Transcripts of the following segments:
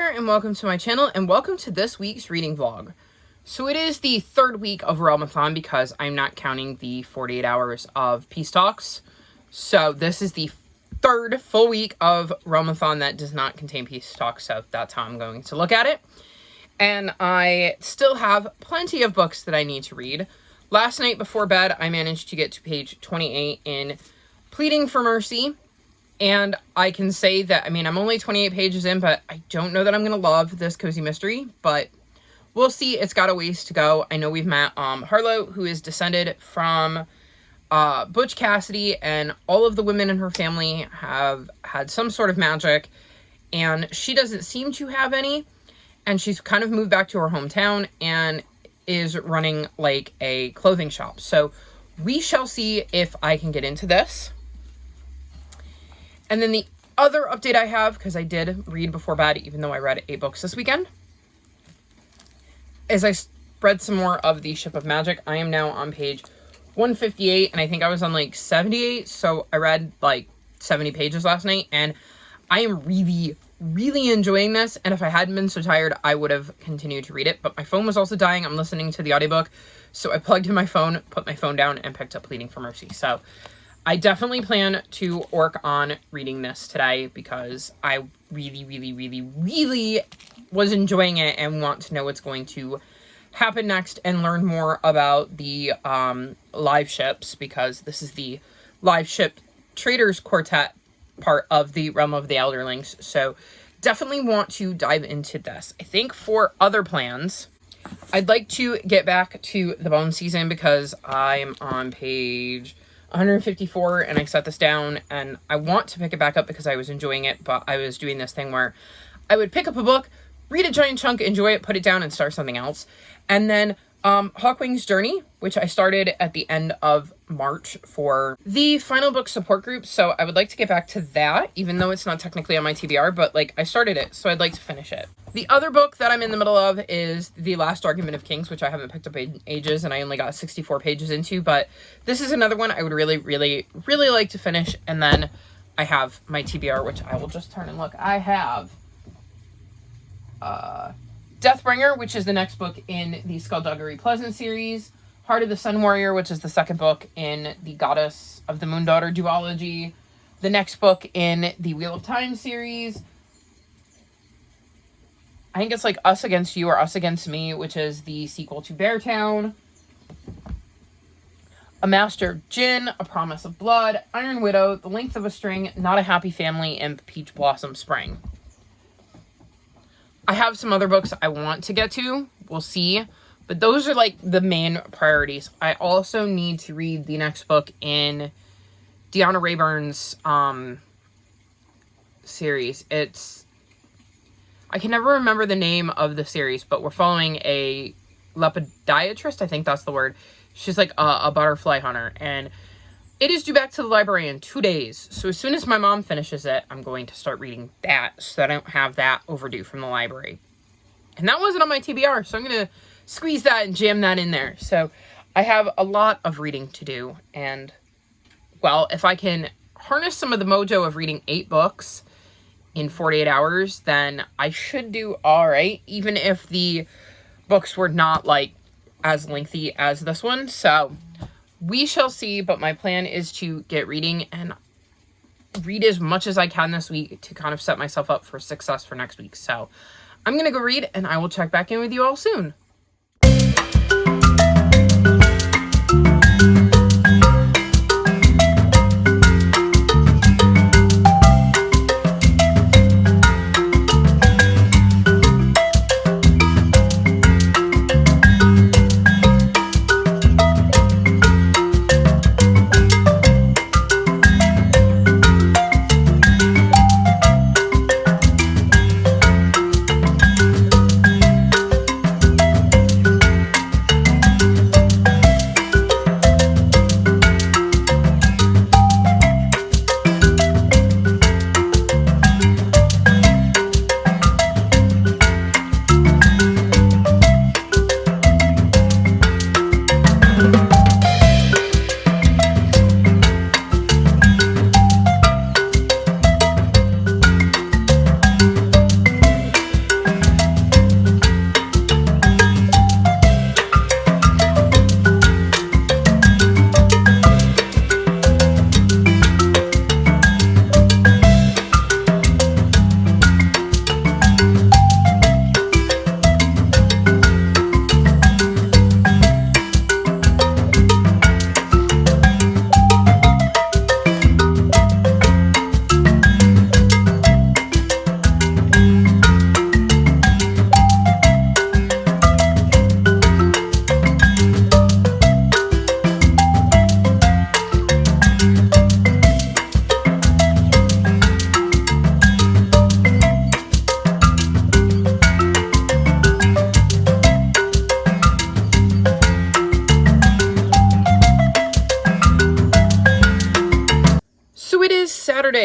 there, and welcome to my channel, and welcome to this week's reading vlog. So it is the third week of RealmAthon because I'm not counting the 48 hours of peace talks. So this is the third full week of RealmAthon that does not contain peace talks, so that's how I'm going to look at it. And I still have plenty of books that I need to read. Last night before bed, I managed to get to page 28 in Pleading for Mercy. And I can say that, I mean, I'm only 28 pages in, but I don't know that I'm going to love this cozy mystery, but we'll see. It's got a ways to go. I know we've met Harlow, who is descended from Butch Cassidy, and all of the women in her family have had some sort of magic, and she doesn't seem to have any, and she's kind of moved back to her hometown and is running like a clothing shop. So we shall see if I can get into this. And then the other update I have, because I did read before bed, even though I read 8 books this weekend, is I read some more of the Ship of Magic. I am now on page 158, and I think I was on like 78, so I read like 70 pages last night, and I am really enjoying this, and if I hadn't been so tired, I would have continued to read it, but my phone was also dying. I'm listening to the audiobook, so I plugged in my phone, put my phone down, and picked up Pleading for Mercy. So I definitely plan to work on reading this today because I really was enjoying it and want to know what's going to happen next and learn more about the live ships, because this is the live ship traders quartet part of the Realm of the Elderlings. So definitely want to dive into this. I think for other plans, I'd like to get back to the Bone season because I'm on page 154 and I set this down, and I want to pick it back up because I was enjoying it, but I was doing this thing where I would pick up a book, read a giant chunk, enjoy it, put it down, and start something else. And then Hawkwing's Journey, which I started at the end of March for the final book support group, so I would like to get back to that, even though it's not technically on my TBR, but like I started it, so I'd like to finish it. The other book that I'm in the middle of is The Last Argument of Kings, which I haven't picked up in ages, and I only got 64 pages into, but this is another one I would really like to finish. And then I have my TBR, which I will just turn and look. I have Deathbringer, which is the next book in the Skullduggery Pleasant series, Heart of the Sun Warrior, which is the second book in the Goddess of the Moondaughter duology, the next book in the Wheel of Time series. I think it's like Us Against You or Us Against Me, which is the sequel to Beartown. A Master of Gin, A Promise of Blood, Iron Widow, The Length of a String, Not a Happy Family, and Peach Blossom Spring. I have some other books I want to get to. We'll see. But those are like the main priorities. I also need to read the next book in Deanna Rayburn's series. I can never remember the name of the series, but we're following a lepidopterist, I think that's the word. She's like a butterfly hunter, and it is due back to the library in 2 days. So as soon as my mom finishes it, I'm going to start reading that so that I don't have that overdue from the library. And that wasn't on my TBR, so I'm going to squeeze that and jam that in there. So I have a lot of reading to do, and well, if I can harness some of the mojo of reading 8 books in 48 hours, then I should do all right, even if the books were not like as lengthy as this one. So we shall see, but my plan is to get reading and read as much as I can this week to kind of set myself up for success for next week. So I'm going to go read, and I will check back in with you all soon.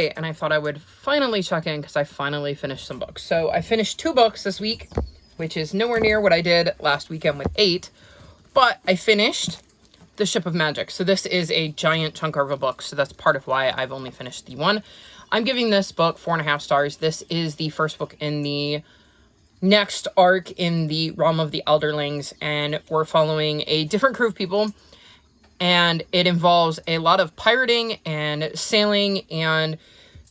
today, and I thought I would finally check in because I finally finished some books. So I finished 2 books this week, which is nowhere near what I did last weekend with 8, but I finished The Ship of Magic. So this is a giant chunk of a book, so that's part of why I've only finished the 1. I'm giving this book 4.5 stars. This is the first book in the next arc in the Realm of the Elderlings, and we're following a different crew of people, and it involves a lot of pirating and sailing, and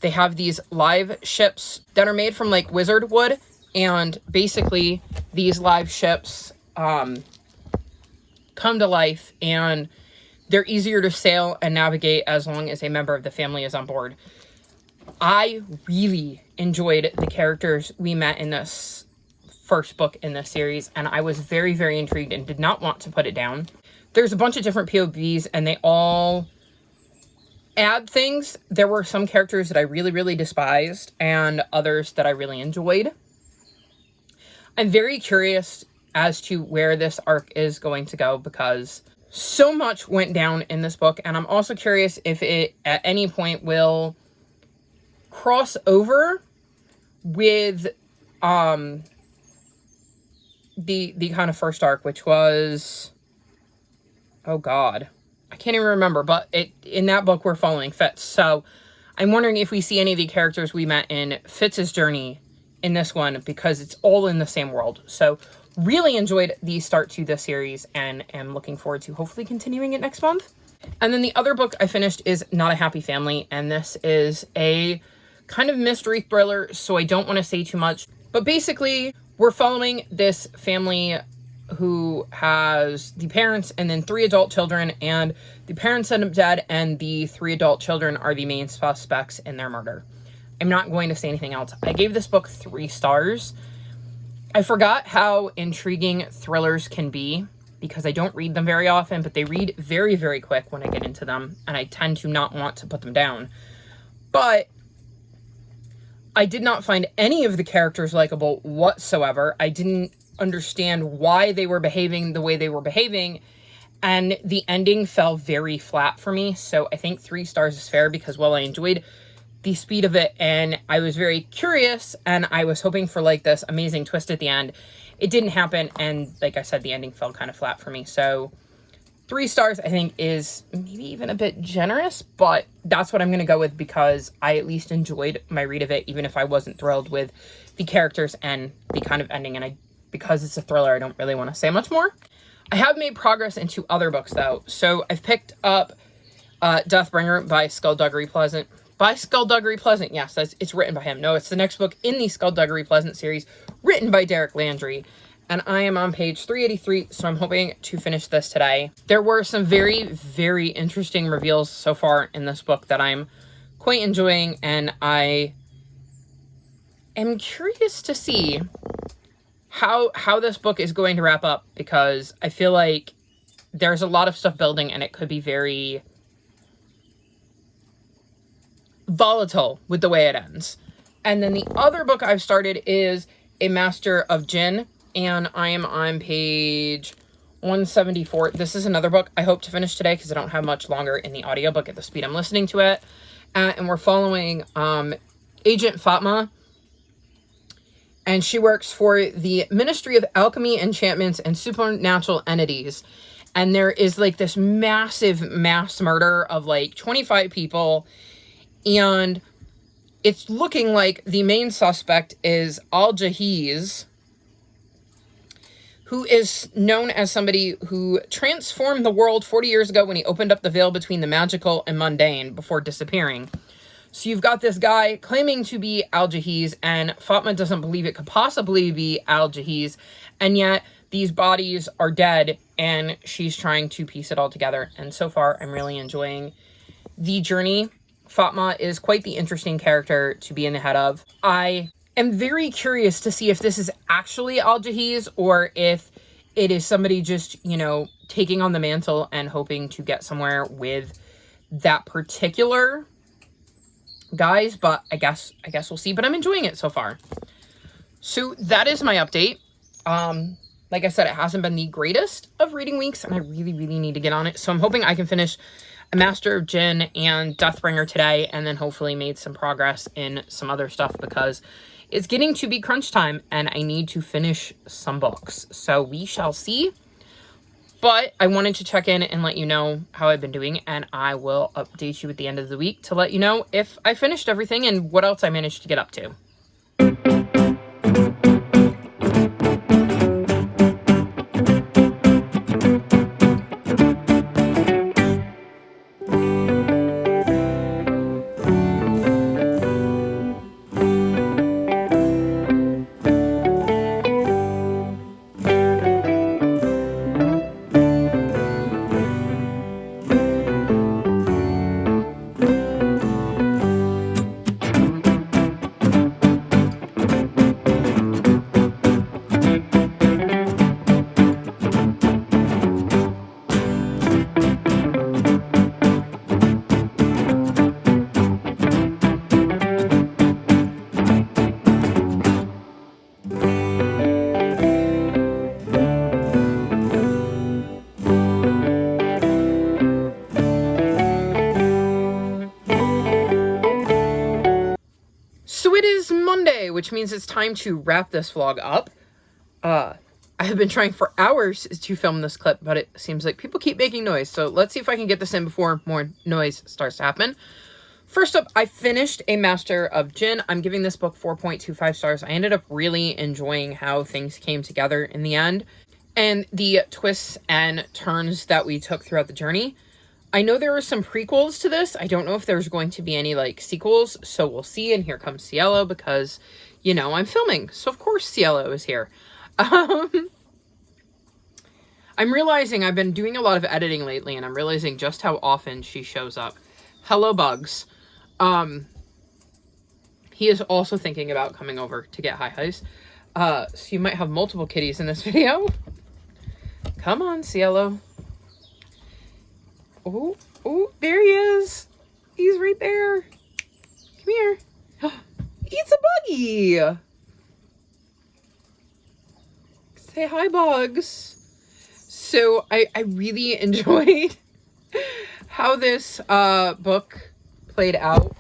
they have these live ships that are made from like wizard wood, and basically these live ships come to life, and they're easier to sail and navigate as long as a member of the family is on board. I really enjoyed the characters we met in this first book in this series, and I was very, very intrigued and did not want to put it down. There's a bunch of different POVs, and they all add things. There were some characters that I really, really despised, and others that I really enjoyed. I'm very curious as to where this arc is going to go, because so much went down in this book, and I'm also curious if it at any point will cross over with the kind of first arc, which was, oh god, I can't even remember, but in that book we're following Fitz. So I'm wondering if we see any of the characters we met in Fitz's journey in this one, because it's all in the same world. So really enjoyed the start to this series, and am looking forward to hopefully continuing it next month. And then the other book I finished is Not a Happy Family, and this is a kind of mystery thriller, so I don't want to say too much. But basically, we're following this family who has the parents and then 3 adult children, and the parents end up dead, and the 3 adult children are the main suspects in their murder. I'm not going to say anything else. I gave this book 3 stars. I forgot how intriguing thrillers can be, because I don't read them very often, but they read very, very quick when I get into them, and I tend to not want to put them down. But I did not find any of the characters likable whatsoever. I didn't understand why they were behaving the way they were behaving, and the ending fell very flat for me. So I think 3 stars is fair, because while I enjoyed the speed of it and I was very curious and I was hoping for like this amazing twist at the end, it didn't happen, and like I said, the ending fell kind of flat for me. So 3 stars, I think, is maybe even a bit generous, but that's what I'm going to go with, because I at least enjoyed my read of it, even if I wasn't thrilled with the characters and the kind of ending. And because it's a thriller, I don't really want to say much more. I have made progress into other books, though. So I've picked up Deathbringer by Skullduggery Pleasant. By Skullduggery Pleasant, yes, it's written by him. No, it's the next book in the Skullduggery Pleasant series, written by Derek Landry. And I am on page 383, so I'm hoping to finish this today. There were some very, very interesting reveals so far in this book that I'm quite enjoying, and I am curious to see how this book is going to wrap up, because I feel like there's a lot of stuff building, and it could be very volatile with the way it ends. And then the other book I've started is A Master of Jinn, and I am on page 174. This is another book I hope to finish today, because I don't have much longer in the audiobook at the speed I'm listening to it. And we're following Agent Fatma, and she works for the Ministry of Alchemy, Enchantments, and Supernatural Entities. And there is like this massive mass murder of like 25 people, and it's looking like the main suspect is Al-Jahiz, who is known as somebody who transformed the world 40 years ago when he opened up the veil between the magical and mundane before disappearing. So you've got this guy claiming to be Al-Jahiz, and Fatma doesn't believe it could possibly be Al-Jahiz, and yet these bodies are dead, and she's trying to piece it all together. And so far, I'm really enjoying the journey. Fatma is quite the interesting character to be in the head of. I am very curious to see if this is actually Al-Jahiz, or if it is somebody just, you know, taking on the mantle and hoping to get somewhere with that particular guys, but I guess we'll see. But I'm enjoying it so far. So that is my update. Like I said, it hasn't been the greatest of reading weeks, and I really, really need to get on it. So I'm hoping I can finish a Master of Jinn and Deathbringer today, and then hopefully made some progress in some other stuff because it's getting to be crunch time and I need to finish some books. So we shall see. But I wanted to check in and let you know how I've been doing, and I will update you at the end of the week to let you know if I finished everything and what else I managed to get up to. So it is Monday, which means it's time to wrap this vlog up. I have been trying for hours to film this clip, but it seems like people keep making noise. So let's see if I can get this in before more noise starts to happen. First up, I finished A Master of Jinn. I'm giving this book 4.25 stars. I ended up really enjoying how things came together in the end and the twists and turns that we took throughout the journey. I know there are some prequels to this. I don't know if there's going to be any like sequels, so we'll see. And here comes Cielo because, you know, I'm filming. So of course Cielo is here. I'm realizing I've been doing a lot of editing lately and I'm realizing just how often she shows up. Hello, Bugs. He is also thinking about coming over to get hi-his. So you might have multiple kitties in this video. Come on, Cielo. Oh, there he is. He's right there. Come here. It's a buggy. Say hi, Bugs. So I really enjoyed how this book played out.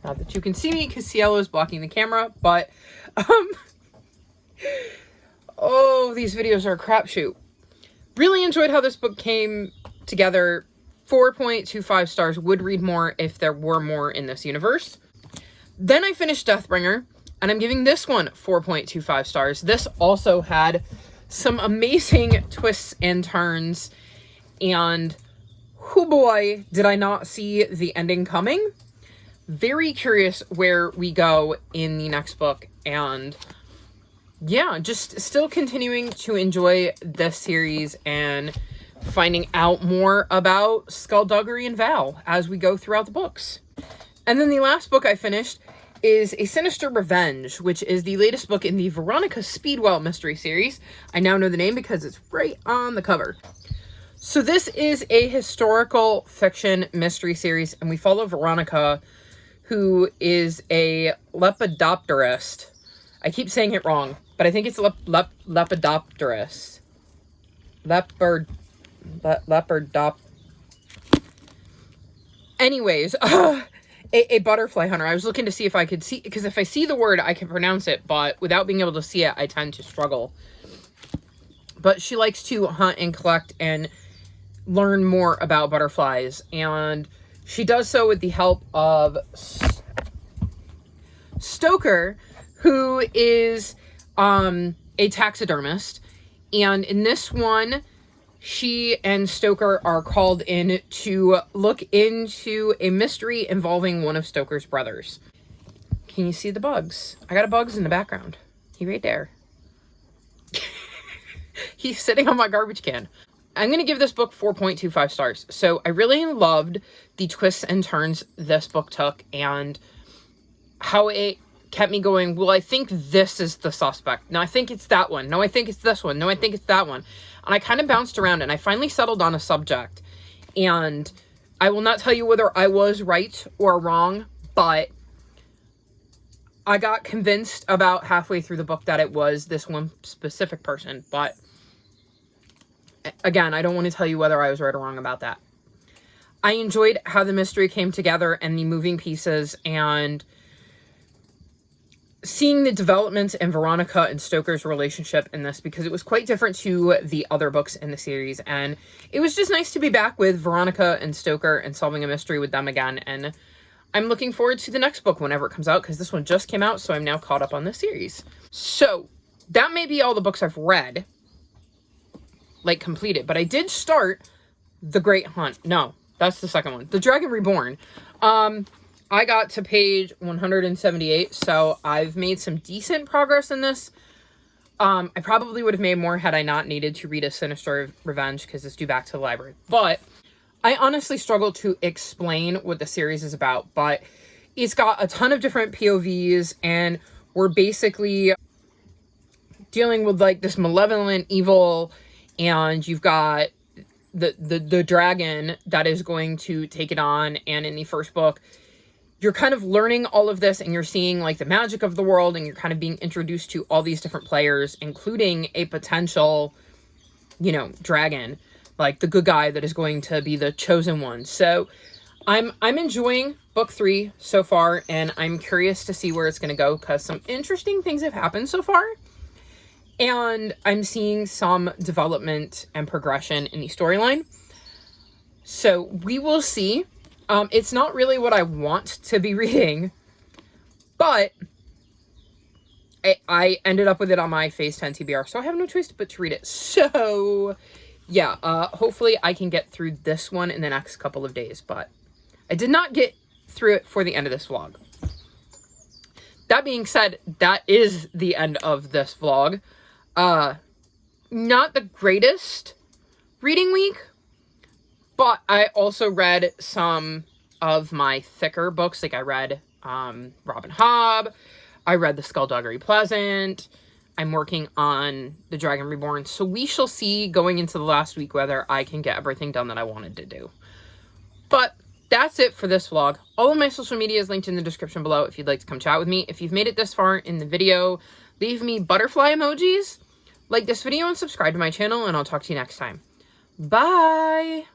Not that you can see me because Cielo is blocking the camera, but oh, these videos are a crapshoot. Really enjoyed how this book came together. 4.25 stars. Would read more if there were more in this universe. Then I finished Deathbringer, and I'm giving this one 4.25 stars. This also had some amazing twists and turns, and oh boy, did I not see the ending coming. Very curious where we go in the next book, and yeah, just still continuing to enjoy this series and finding out more about Skullduggery and Val as we go throughout the books. And then the last book I finished is A Sinister Revenge, which is the latest book in the Veronica Speedwell mystery series. I now know the name because it's right on the cover. So this is a historical fiction mystery series, and we follow Veronica, who is a lepidopterist. I keep saying it wrong, but I think it's lepidopterist. Anyways, a butterfly hunter. I was looking to see if I could see, because if I see the word, I can pronounce it, but without being able to see it, I tend to struggle. But she likes to hunt and collect and learn more about butterflies, and she does so with the help of Stoker, who is a taxidermist. And in this one, she and Stoker are called in to look into a mystery involving one of Stoker's brothers. Can you see the bugs? I got a bugs in the background. He right there. He's sitting on my garbage can. I'm going to give this book 4.25 stars. So I really loved the twists and turns this book took and how it kept me going, well, I think this is the suspect. No, I think it's that one. No, I think it's this one. No, I think it's that one. And I kind of bounced around and I finally settled on a subject. And I will not tell you whether I was right or wrong, but I got convinced about halfway through the book that it was this one specific person. But again, I don't want to tell you whether I was right or wrong about that. I enjoyed how the mystery came together and the moving pieces, and seeing the developments in Veronica and Stoker's relationship in this, because it was quite different to the other books in the series. And it was just nice to be back with Veronica and Stoker and solving a mystery with them again. And I'm looking forward to the next book whenever it comes out, because this one just came out, so I'm now caught up on this series. So that may be all the books I've read, like completed, but I did start The Great Hunt. No, that's the second one. The Dragon Reborn. I got to page 178, so I've made some decent progress in this. I probably would have made more had I not needed to read A Sinister Revenge, because it's due back to the library. But I honestly struggle to explain what the series is about, but it's got a ton of different POVs, and we're basically dealing with like this malevolent evil, and you've got the dragon that is going to take it on. And in the first book, you're kind of learning all of this, and you're seeing like the magic of the world, and you're kind of being introduced to all these different players, including a potential, you know, dragon, like the good guy that is going to be the chosen one. So I'm enjoying book 3 so far, and I'm curious to see where it's going to go, because some interesting things have happened so far, and I'm seeing some development and progression in the storyline. So we will see. It's not really what I want to be reading, but I ended up with it on my Phase 10 TBR, so I have no choice but to read it. So yeah, hopefully I can get through this one in the next couple of days, but I did not get through it for the end of this vlog. That being said, that is the end of this vlog. Not the greatest reading week, but I also read some of my thicker books. Like I read Robin Hobb. I read The Skullduggery Pleasant. I'm working on The Dragon Reborn. So we shall see going into the last week whether I can get everything done that I wanted to do. But that's it for this vlog. All of my social media is linked in the description below if you'd like to come chat with me. If you've made it this far in the video, leave me butterfly emojis, like this video, and subscribe to my channel, and I'll talk to you next time. Bye!